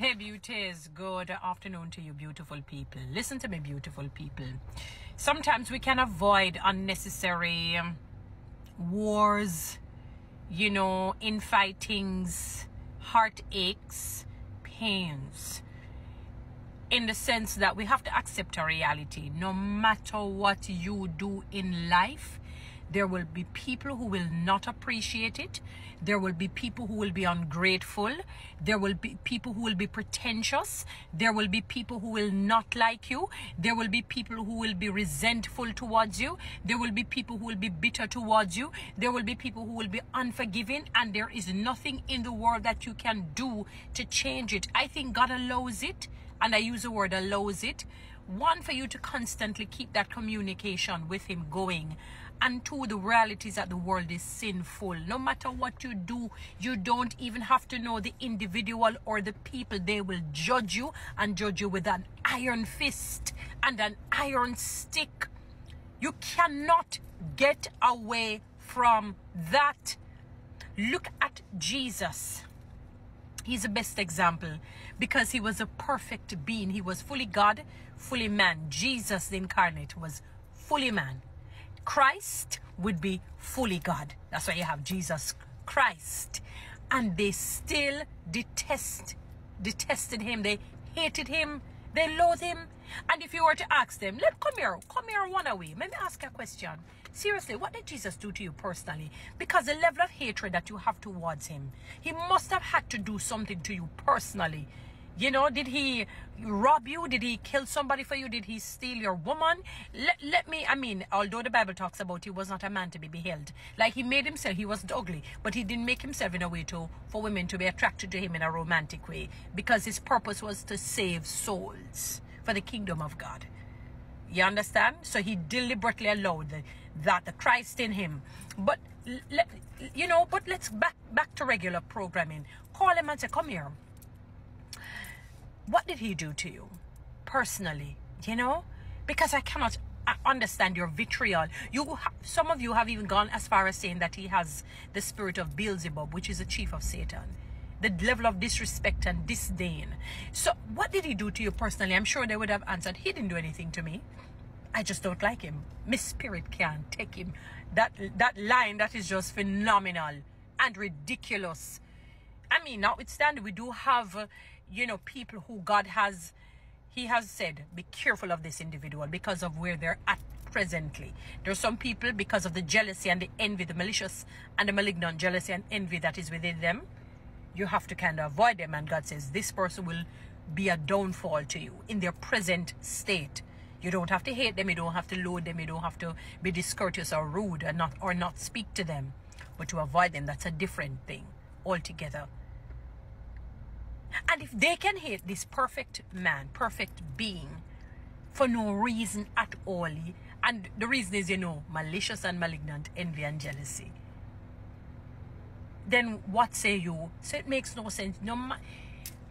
Hey beauties, good afternoon to you beautiful people. Listen to me beautiful people. Sometimes we can avoid unnecessary wars, infightings, heartaches, pains. In the sense that we have to accept a reality. No matter what you do in life, there will be people who will not appreciate it. There will be people who will be ungrateful. There will be people who will be pretentious. There will be people who will not like you. There will be people who will be resentful towards you. There will be people who will be bitter towards you. There will be people who will be unforgiving. And there is nothing in the world that you can do to change it. I think God allows it. And I use the word allows it. One, for you to constantly keep that communication with him going. And two, the realities that the world is sinful. No matter what you do, you don't even have to know the individual or the people. They will judge you and judge you with an iron fist and an iron stick. You cannot get away from that. Look at Jesus. He's the best example because he was a perfect being. He was fully God, fully man. Jesus the incarnate was fully man. Christ would be fully God. That's why you have Jesus Christ. And they still detested him. They hated him. They loathed him. And if you were to ask them, come here, one away. Let me ask you a question. Seriously, what did Jesus do to you personally? Because the level of hatred that you have towards him, he must have had to do something to you personally. Did he rob you? Did he kill somebody for you? Did he steal your woman? Although the Bible talks about he was not a man to be beheld. Like he made himself, he wasn't ugly, but he didn't make himself in a way for women to be attracted to him in a romantic way. Because his purpose was to save souls for the kingdom of God. You understand? So he deliberately allowed the Christ in him. But let's back to regular programming. Call him and say, come here. What did he do to you personally? Because I cannot understand your vitriol. Some of you have even gone as far as saying that he has the spirit of Beelzebub, which is the chief of Satan. The level of disrespect and disdain. So what did he do to you personally? I'm sure they would have answered, he didn't do anything to me. I just don't like him. My spirit can't take him. That line, that is just phenomenal and ridiculous. Notwithstanding, we do have, people who God has, he has said, be careful of this individual because of where they're at presently. There are some people, because of the jealousy and the envy, the malicious and the malignant jealousy and envy that is within them, you have to kind of avoid them. And God says this person will be a downfall to you in their present state. You don't have to hate them. You don't have to loathe them. You don't have to be discourteous or rude or not speak to them. But to avoid them, that's a different thing altogether. And if they can hate this perfect man, perfect being, for no reason at all, and the reason is, malicious and malignant envy and jealousy, then what say you? So it makes no sense.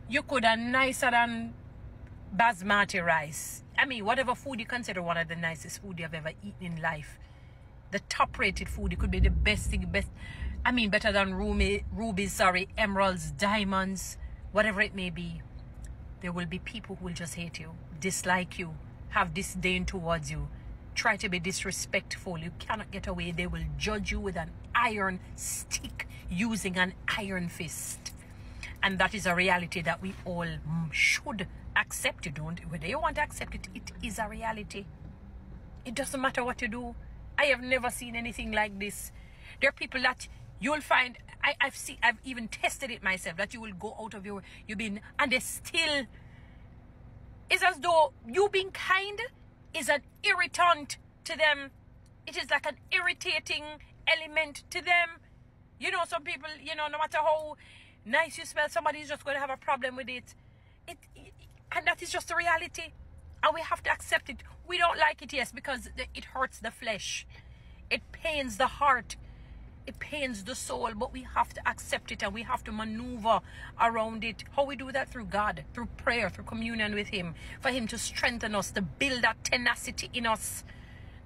You could have nicer than basmati rice. Whatever food you consider one of the nicest food you have ever eaten in life. The top rated food. It could be the best thing, better than rubies, emeralds, diamonds, whatever it may be. There will be people who will just hate you, dislike you, have disdain towards you, try to be disrespectful. You cannot get away. They will judge you with an iron stick using an iron fist. And that is a reality that we all should accept. Whether you want to accept it, it is a reality. It doesn't matter what you do. I have never seen anything like this. There are people that you'll find, I've even tested it myself, that you will go out of and they still, it's as though you being kind is an irritant to them. It is like an irritating element to them. Some people, no matter how nice you smell, somebody's just going to have a problem with it. And that is just the reality. And we have to accept it. We don't like it, yes, because it hurts the flesh. It pains the heart. It pains the soul. But we have to accept it and we have to maneuver around it. How we do that? Through God, through prayer, through communion with him. For him to strengthen us, to build that tenacity in us.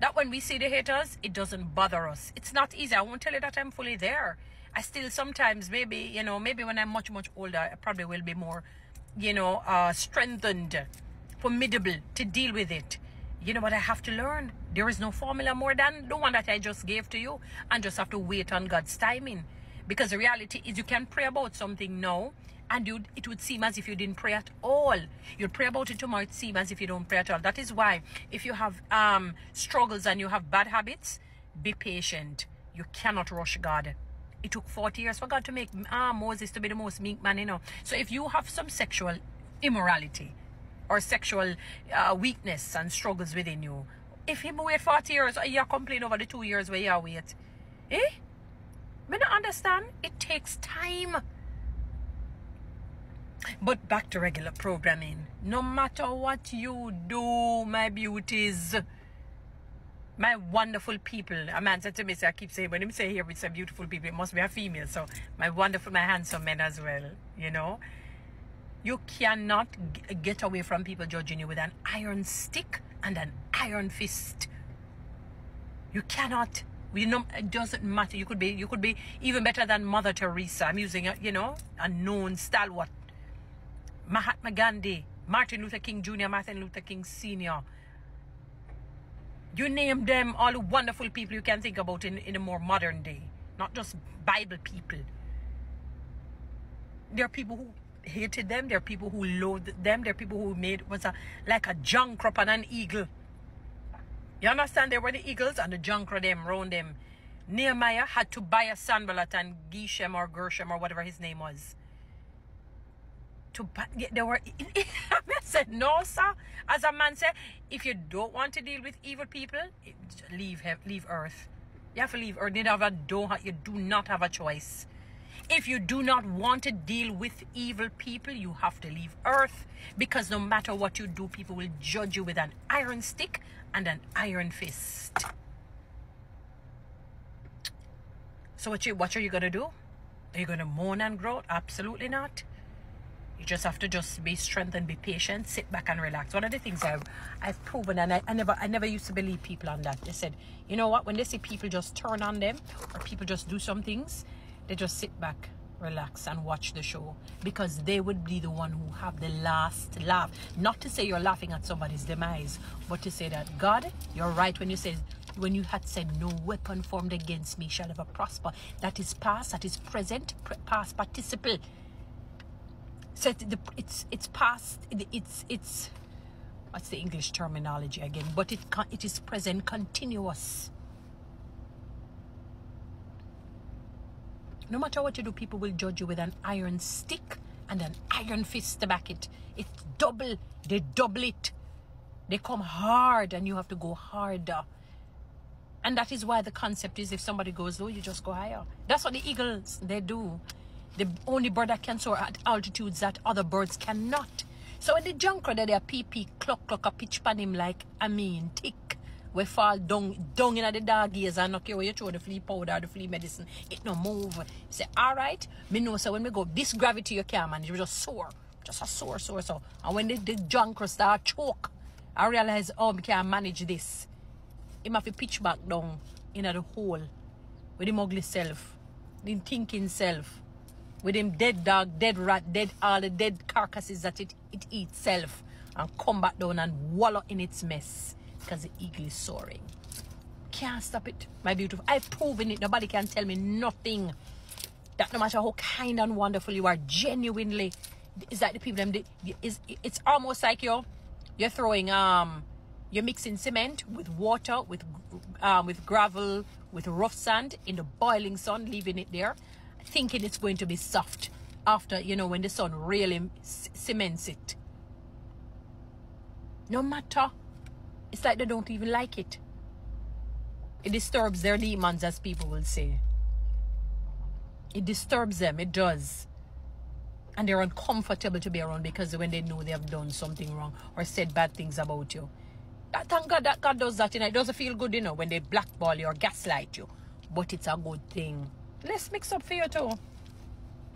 That when we see the haters, it doesn't bother us. It's not easy. I won't tell you that I'm fully there. I still sometimes, maybe when I'm much, much older, I probably will be more strengthened, formidable to deal with it. You know what I have to learn? There is no formula more than the one that I just gave to you, and just have to wait on God's timing. Because the reality is, you can pray about something now, and it would seem as if you didn't pray at all. You'd pray about it tomorrow, it seems as if you don't pray at all. That is why, if you have struggles and you have bad habits, be patient. You cannot rush God. It took 40 years for God to make Moses to be the most meek man, So if you have some sexual immorality or sexual weakness and struggles within you, if him wait 40 years, you complain over the 2 years where you wait. Me not understand. It takes time. But back to regular programming. No matter what you do, my beauties, my wonderful people. A man said to me, so I keep saying, when him say here it's a beautiful people, it must be a female. So my wonderful, my handsome men as well, You cannot get away from people judging you with an iron stick and an iron fist. You cannot. It doesn't matter. You could be even better than Mother Teresa. I'm using a known stalwart. Mahatma Gandhi, Martin Luther King Jr., Martin Luther King Sr. You name them, all the wonderful people you can think about in a more modern day. Not just Bible people. There are people who hated them. There are people who loathed them. There are people who was like a jankrup and an eagle. You understand? They were the eagles and the jankrup them round them. Nehemiah had to buy a Sanballat and Geshem or Gershom or whatever his name was. They were. I said, no, sir. As a man said, if you don't want to deal with evil people, leave earth. You have to leave earth. You do not have a choice. If you do not want to deal with evil people, you have to leave earth. Because no matter what you do, people will judge you with an iron stick and an iron fist. So what are you going to do? Are you going to moan and groan? Absolutely not. You just have to be strengthened, be patient, sit back and relax. One of the things I've proven, and I never used to believe people on that. They said, you know what, when they see people just turn on them or people just do some things, they just sit back, relax and watch the show, because they would be the one who have the last laugh. Not to say you're laughing at somebody's demise, but to say that, God, you're right when you had said no weapon formed against me shall ever prosper. That is past, that is present, past participle. So it's past, it's what's the English terminology again? But it is present continuous. No matter what you do, people will judge you with an iron stick and an iron fist to back it. It's double. They double it. They come hard and you have to go harder. And that is why the concept is, if somebody goes low, you just go higher. That's what the eagles, they do. The only bird that can soar at altitudes that other birds cannot. So when the junker that they pee cluck a pitch pan him like tick, we fall down in the dog ears and knock you where you throw the flea powder, the flea medicine, it no move. You say, alright, me know, so when we go, this gravity you can't manage, you just soar. Just a soar. So, and when the junker start choke, I realize, we can't manage this. He have to pitch back down in the hole with him ugly self, the thinking self. With him dead dog, dead rat, all the dead carcasses that it eats self, and come back down and wallow in its mess because the eagle is soaring. Can't stop it, my beautiful. I've proven it. Nobody can tell me nothing. That no matter how kind and wonderful you are, genuinely, is that the people it's almost like you're throwing you're mixing cement with water, with gravel, with rough sand in the boiling sun, leaving it there, thinking it's going to be soft after, when the sun really cements it. No matter. It's like they don't even like it. It disturbs their demons, as people will say. It disturbs them. It does. And they're uncomfortable to be around, because when they know they have done something wrong or said bad things about you. Thank God that God does that. It doesn't feel good, when they blackball you or gaslight you. But it's a good thing. Let's mix up for you too.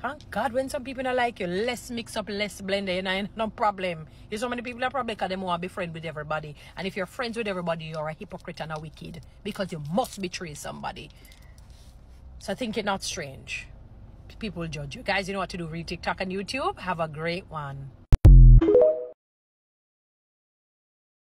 Thank God when some people don't like you, let's mix up, let's blend it, no problem. There's so many people that probably because they want to be friends with everybody. And if you're friends with everybody, you're a hypocrite and a wicked, because you must betray somebody. So think it not strange. People will judge you. Guys, you know what to do. Read TikTok and YouTube. Have a great one.